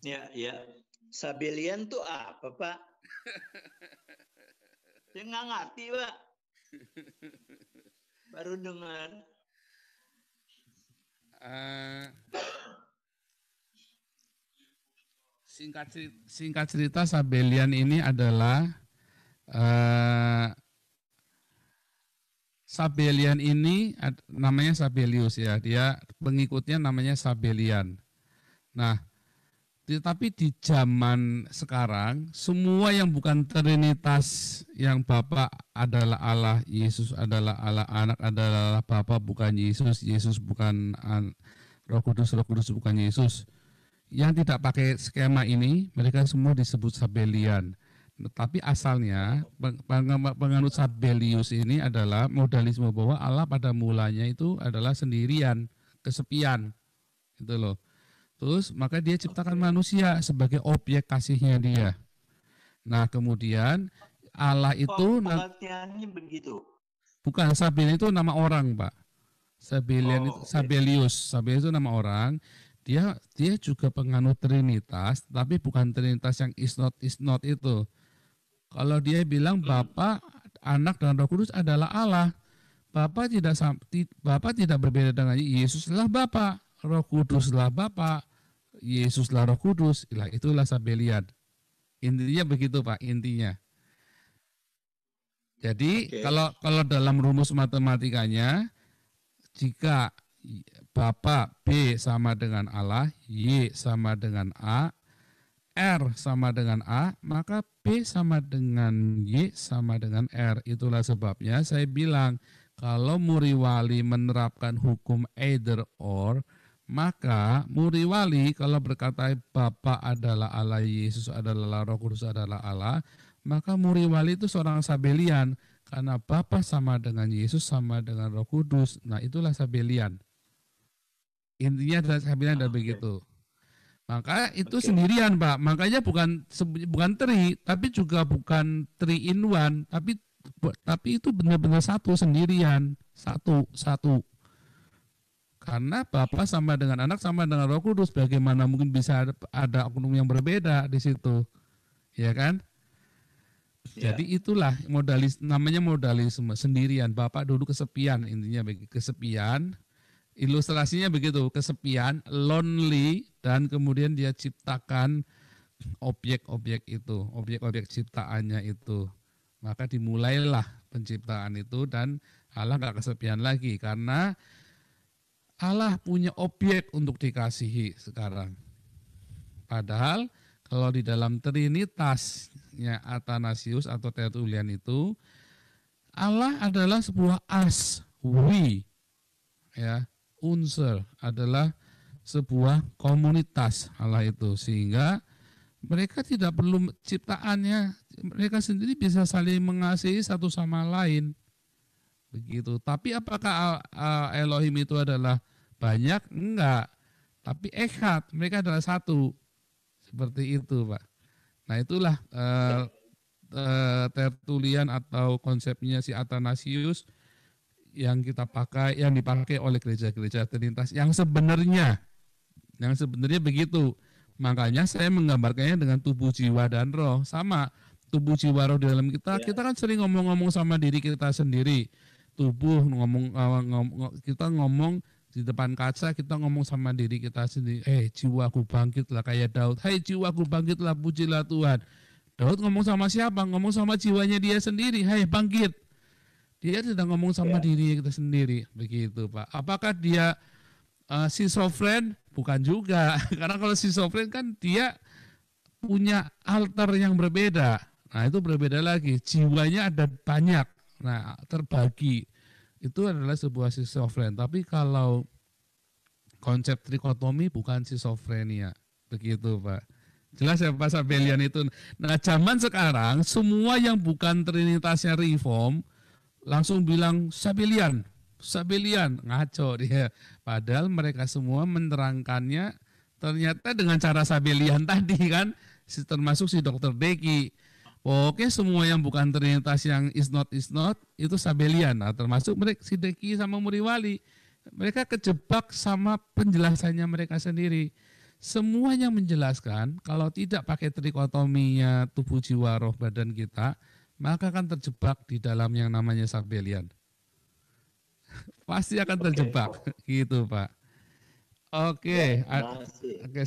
Ya, ya. Sabelian tuh apa, Pak? Saya nggak ngerti, Pak. Baru dengar. Eh, singkat cerita Sabellian ini adalah eh, Sabellian ini namanya Sabellius ya, dia pengikutnya namanya Sabellian. Nah, tapi di zaman sekarang semua yang bukan Trinitas, yang Bapa adalah Allah, Yesus adalah Allah, Anak adalah Bapa bukan Yesus, Yesus bukan Roh Kudus bukan Yesus. Yang tidak pakai skema ini, mereka semua disebut Sabellian. Tapi asalnya penganut Sabellius ini adalah modalisme bahwa Allah pada mulanya itu adalah sendirian, kesepian, gitu loh. Terus maka dia ciptakan manusia sebagai objek kasihnya dia. Nah kemudian Allah itu Pengertiannya begitu. bukan Sabellian itu nama orang, Pak. Sabellian itu Oh, oke. Sabellius itu nama orang. Dia juga penganut Trinitas, tapi bukan Trinitas yang is not itu. Kalau dia bilang Bapa, Anak dan Roh Kudus adalah Allah, Bapa tidak berbeda dengan Yesuslah Bapa, Roh Kuduslah Bapa, Yesuslah Roh Kudus. Itulah Sabellian. Intinya begitu, Pak, intinya. Jadi Oke. kalau dalam rumus matematikanya, jika Bapak B sama dengan Allah, Y sama dengan A, R sama dengan A, maka B sama dengan Y sama dengan R. Itulah sebabnya saya bilang kalau Muriwali menerapkan hukum either or, maka Muriwali kalau berkata Bapa adalah Allah, Yesus adalah Roh Kudus adalah Allah, maka Muriwali itu seorang Sabellian karena Bapa sama dengan Yesus sama dengan Roh Kudus. Nah, itulah Sabellian. Intinya adalah Sabellian dan Oke. begitu. Maka itu Oke. sendirian, Pak. Makanya bukan tri, tapi juga bukan three in one, tapi itu benar-benar satu sendirian, satu. Karena Bapa sama dengan Anak sama dengan Roh Kudus, bagaimana mungkin bisa ada oknum yang berbeda di situ, ya kan? Ya. Jadi itulah namanya modalisme sendirian. Bapak duduk kesepian, intinya kesepian. Ilustrasinya begitu, kesepian, lonely, dan kemudian dia ciptakan objek-objek itu, objek-objek ciptaannya itu. Maka dimulailah penciptaan itu dan Allah nggak kesepian lagi karena Allah punya objek untuk dikasihi sekarang. Padahal kalau di dalam Trinitasnya Athanasius atau Tertullian itu Allah adalah sebuah we, ya, unsur adalah sebuah komunitas Allah itu, sehingga mereka tidak perlu ciptaannya, mereka sendiri bisa saling mengasihi satu sama lain begitu. Tapi apakah Elohim itu adalah banyak? Enggak, tapi echad, mereka adalah satu, seperti itu, Pak. Nah itulah Tertullian atau konsepnya si Athanasius yang dipakai oleh gereja-gereja Trinitas yang sebenarnya begitu. Makanya saya menggambarkannya dengan tubuh, jiwa, dan roh. Sama, tubuh, jiwa, roh di dalam kita. Ya. Kita kan sering ngomong-ngomong sama diri kita sendiri. Tubuh kita ngomong di depan kaca, kita ngomong sama diri kita sendiri. Jiwaku bangkitlah kayak Daud. Hai jiwaku bangkitlah, pujilah Tuhan. Daud ngomong sama siapa? Ngomong sama jiwanya dia sendiri. Hai bangkit. Dia tidak ngomong sama Ya. diri kita sendiri, begitu Pak. Apakah dia schizofren? Bukan juga, karena kalau schizofren kan dia punya alter yang berbeda. Nah itu berbeda lagi, jiwanya ada banyak, nah terbagi. Itu adalah sebuah schizofren. Tapi kalau konsep trikotomi bukan schizofrenia, begitu Pak. Jelas ya Pak Sabellian itu. Nah zaman sekarang semua yang bukan trinitasnya reform langsung bilang Sabellian, Sabellian, ngaco dia. Padahal mereka semua menerangkannya ternyata dengan cara Sabellian tadi kan, termasuk si Dokter Deki. Oke, semua yang bukan trinitas yang is not itu Sabellian. Nah, termasuk mereka si Deki sama Muriwali. Mereka kejebak sama penjelasannya mereka sendiri. semuanya menjelaskan kalau tidak pakai trikotominya tubuh jiwa roh badan kita, maka akan terjebak di dalam yang namanya Sabellian. Pasti akan terjebak gitu Pak. Oke, Ya, makasih. oke